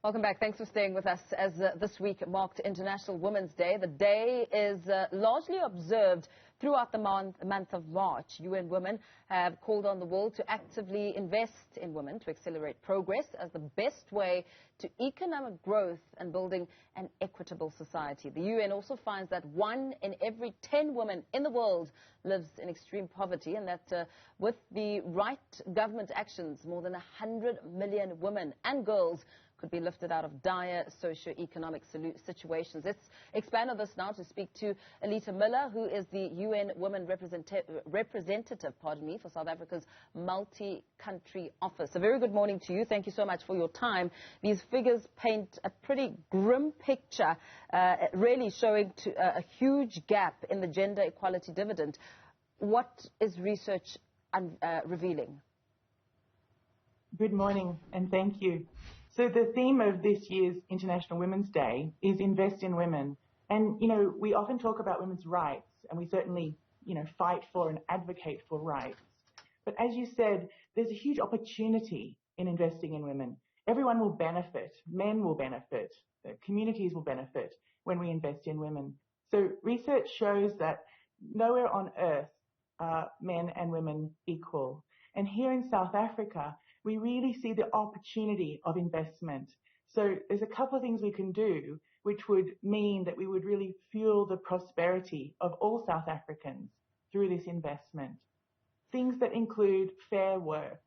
Welcome back. Thanks for staying with us as this week marked International Women's Day. The day is largely observed throughout the month of March. UN Women have called on the world to actively invest in women to accelerate progress as the best way to economic growth and building an equitable society. The UN also finds that 1 in every 10 women in the world lives in extreme poverty, and that with the right government actions, more than 100 million women and girls could be lifted out of dire socio-economic situations. Let's expand on this now to speak to Aleta Miller, who is the UN Women representative for South Africa's multi-country office. A very good morning to you. Thank you so much for your time. These figures paint a pretty grim picture, really showing a huge gap in the gender equality dividend. What is research revealing? Good morning, and thank you. So the theme of this year's International Women's Day is Invest in Women. And, we often talk about women's rights, and we certainly, fight for and advocate for rights. But as you said, there's a huge opportunity in investing in women. Everyone will benefit. Men will benefit. Communities will benefit when we invest in women. So research shows that nowhere on earth are men and women equal. And here in South Africa, we really see the opportunity of investment. So there's a couple of things we can do which would mean that we would really fuel the prosperity of all South Africans through this investment. Things that include fair work.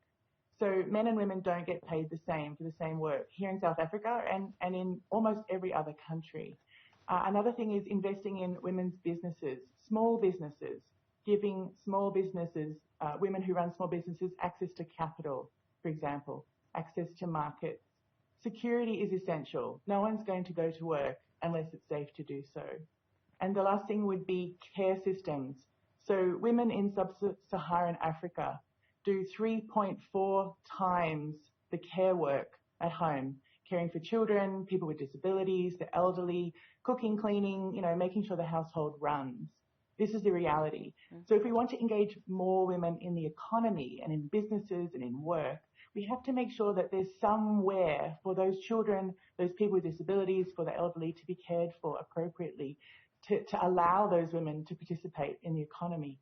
So men and women don't get paid the same for the same work here in South Africa and in almost every other country. Another thing is investing in women's businesses, small businesses, giving small businesses, women who run small businesses, access to capital, for example, access to markets. Security is essential. No one's going to go to work unless it's safe to do so. And the last thing would be care systems. So women in sub-Saharan Africa do 3.4 times the care work at home, caring for children, people with disabilities, the elderly, cooking, cleaning, making sure the household runs. This is the reality. So if we want to engage more women in the economy and in businesses and in work, we have to make sure that there's somewhere for those children, those people with disabilities, for the elderly to be cared for appropriately, to allow those women to participate in the economy.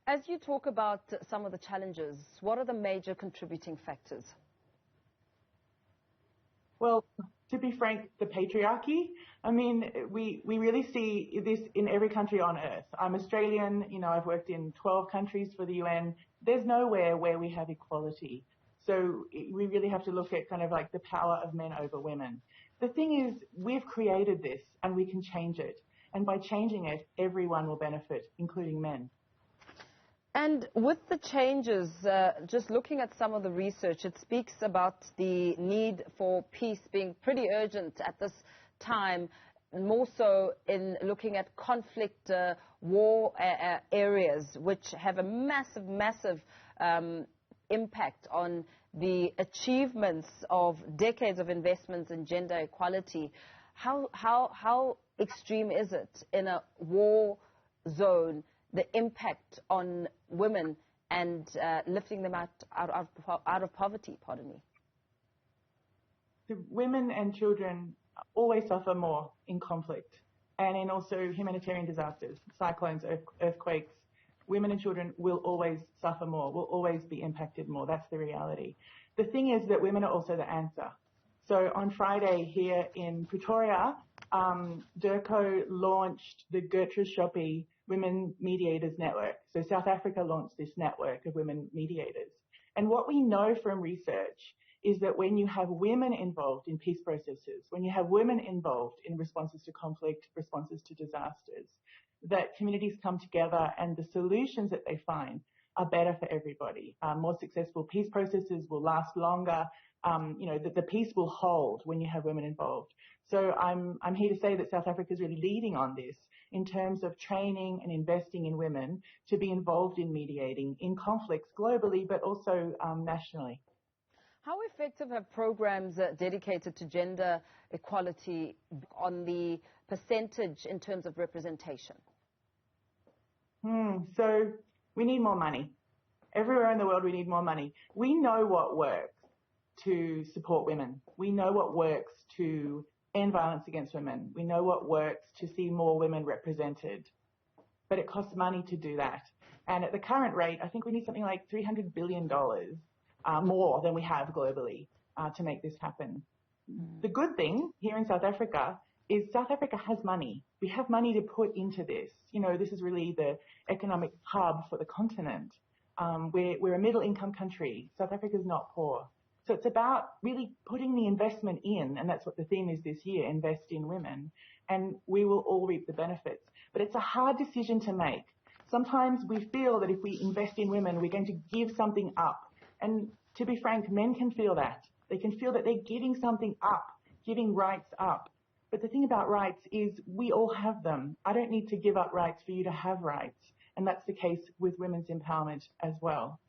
As you talk about some of the challenges, what are the major contributing factors? Well, to be frank, the patriarchy. I mean, we really see this in every country on earth. I'm Australian, I've worked in 12 countries for the UN. There's nowhere where we have equality. So we really have to look at kind of like the power of men over women. The thing is, we've created this and we can change it. And by changing it, everyone will benefit, including men. And with the changes, just looking at some of the research, it speaks about the need for peace being pretty urgent at this time, more so in looking at conflict, war areas, which have a massive impact on the achievements of decades of investments in gender equality. How extreme is it in a war zone, the impact on women and lifting them out of poverty, pardon me? The women and children always suffer more in conflict and in also humanitarian disasters, cyclones, earthquakes. Women and children will always suffer more, will always be impacted more. That's the reality. The thing is that women are also the answer. So on Friday here in Pretoria, DIRCO launched the Gertrude Shoppy Women Mediators Network. So South Africa launched this network of women mediators. And what we know from research is that when you have women involved in peace processes, when you have women involved in responses to conflict, responses to disasters, that communities come together and the solutions that they find are better for everybody. More successful peace processes will last longer. The peace will hold when you have women involved. So I'm here to say that South Africa is really leading on this in terms of training and investing in women to be involved in mediating in conflicts globally, but also nationally. How effective have programs dedicated to gender equality on the percentage in terms of representation? So we need more money. Everywhere in the world we need more money. We know what works. to support women. We know what works to end violence against women. We know what works to see more women represented. But it costs money to do that. And at the current rate, I think we need something like $300 billion more than we have globally to make this happen. The good thing here in South Africa is South Africa has money. We have money to put into this. You know, this is really the economic hub for the continent. We're a middle-income country. South Africa is not poor. So it's about really putting the investment in, and that's what the theme is this year, invest in women, and we will all reap the benefits. But it's a hard decision to make. Sometimes we feel that if we invest in women, we're going to give something up. And to be frank, men can feel that. They can feel that they're giving something up, giving rights up. But the thing about rights is we all have them. I don't need to give up rights for you to have rights. And that's the case with women's empowerment as well.